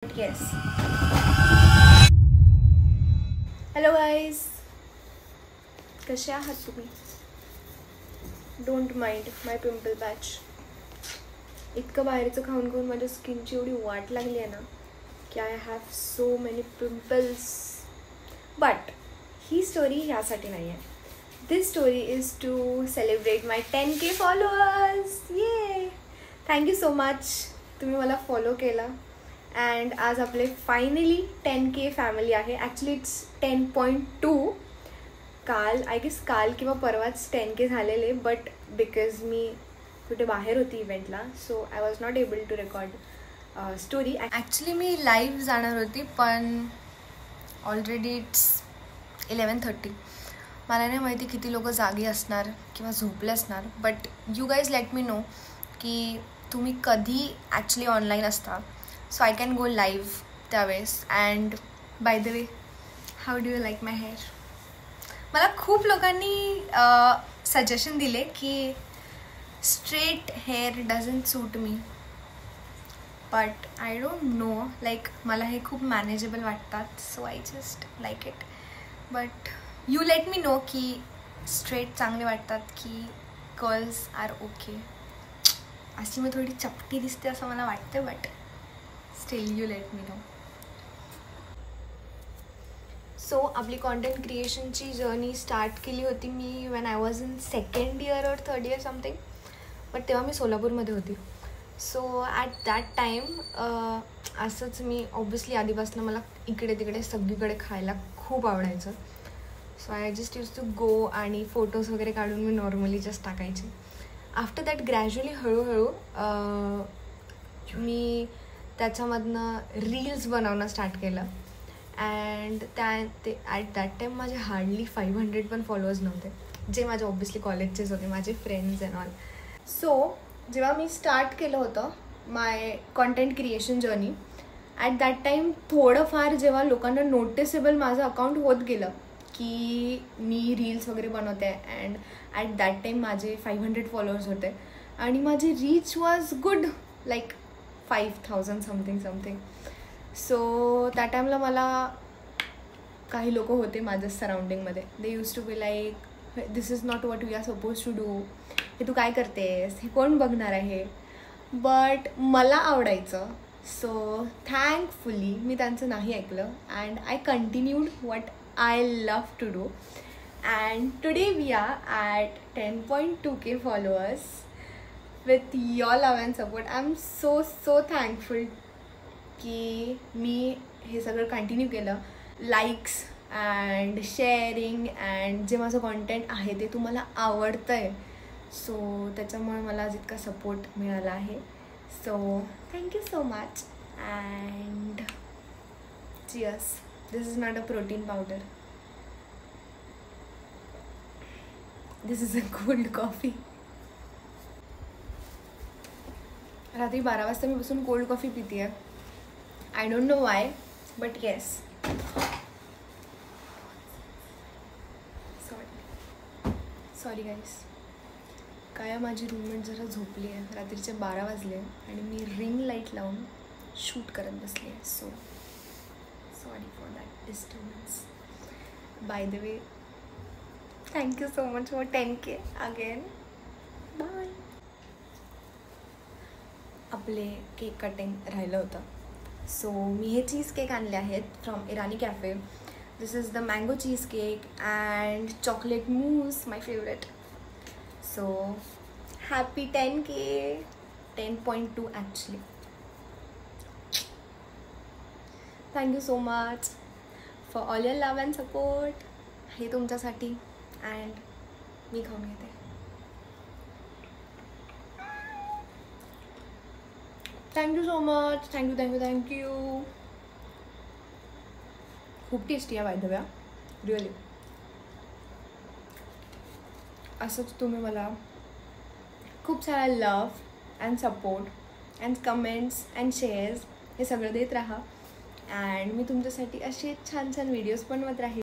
Yes. Hello guys. कसे आहात तुम्ही? Don't mind my pimple patch. इतकं बाहेरचं खाऊन खाऊन माझ्या स्किनची एवढी वाट लागली आहे ना की I have so many pimples. But ही स्टोरी ह्यासाठी नाही आहे. This story is to celebrate my 10K followers. Yay thank you so much. तुम्ही मला फॉलो केला अँड आज आपले फायनली 10K फॅमिली आहे. Actually it's 10.2. काल आय गेस काल किंवा परवाच 10K झालेले, बट बिकॉज मी कुठे बाहेर होती इव्हेंटला, so I was not able to record story. Actually मी लाईव्ह जाणार होती, पण ऑलरेडी इट्स 11:30. मला नाही माहिती किती लोक जागी असणार किंवा झोपले असणार, but you guys let me know की तुम्ही कधी ॲक्च्युली ऑनलाईन असता, so I can go live त्यावेळेस. And by the way, how do you like my hair? मला खूप लोकांनी सजेशन दिले की straight hair doesn't suit me, but I don't know, like मला हे खूप मॅनेजेबल वाटतात, so I just like it. But you let me know की स्ट्रेट चांगले वाटतात की कर्ल्स आर ओके. अशी मी थोडी चपटी दिसते असं मला वाटतं, but still you let me no. So आपली कॉन्टेंट क्रिएशनची जर्नी स्टार्ट केली होती me when I was in 2nd year or 3rd year something, but तेव्हा मी सोलापूरमध्ये होती. सो ॲट दॅट टाईम असंच मी ऑब्वियसली आधीपासून मला इकडे तिकडे सगळीकडे खायला खूप आवडायचं. So I just use to go आणि फोटोज वगैरे काढून मी नॉर्मली जस्ट टाकायचे. आफ्टर दॅट ग्रॅज्युअली हळूहळू मी त्याच्यामधनं रील्स बनवणं स्टार्ट केलं. अँड ते ॲट दॅट टाईम माझे हार्डली 500 पण फॉलोअर्स नव्हते, जे माझे ऑब्वियसली कॉलेजचेच होते, माझे फ्रेंड्स अँड ऑल. सो जेव्हा मी स्टार्ट केलं होतं my content creation journey, at that time थोडंफार जेव्हा लोकांना नोटिसेबल माझं अकाउंट होत गेलं की मी रील्स वगैरे बनवते, अँड ॲट दॅट टाईम माझे 500 फॉलोअर्स होते आणि माझी reach was good, like 5,000 something. So त्या टाईमला मला काही लोक होते माझ्या सराउंडिंगमध्ये. They use to be like, this is not what we are suppose to do. हे तू काय करतेस, हे कोण बघणार आहे? बट मला आवडायचं. सो थँकफुली मी त्यांचं नाही ऐकलं and I continued what I love to do. And today we are at 10.2K followers with your love and support. I'm so thankful की मी हे सगळं कंटिन्यू केलं. लाईक्स अँड शेअरिंग अँड जे माझं कॉन्टेंट आहे ते तुम्हाला आवडतं आहे, सो त्याच्यामुळे मला आज इतका सपोर्ट मिळाला आहे. So thank you so much and cheers. This is not a protein powder. This is a cold coffee. रात्री 12 वाजता मी बसून कोल्ड कॉफी पिते आहे. I don't know why, but yes. Sorry guys. काय माझी रूममेट जरा झोपली आहे. रात्रीचे 12 वाजले आणि मी रिंग लाईट लावून शूट करत बसली आहे. So sorry for that disturbance. By the way, thank you so much for 10K again. Bye. आपले केक कटिंग राहिलं होतं, सो मी हे चीज केक आणले आहेत from Irani cafe. This is the mango cheese cake and chocolate mousse, my favourite. So happy 10K. 10.2 actually. Thank you so much for all your love and support. हे तुमच्यासाठी and मी खाऊन घेते. Thank you so much. Thank you. खूप tasty आहे bye the way, really. असंच तुम्ही मला खूप सारा लव and support and comments and shares हे सगळं देत राहा. अँड मी तुमच्यासाठी असे छान छान व्हिडिओज बनवत राहील.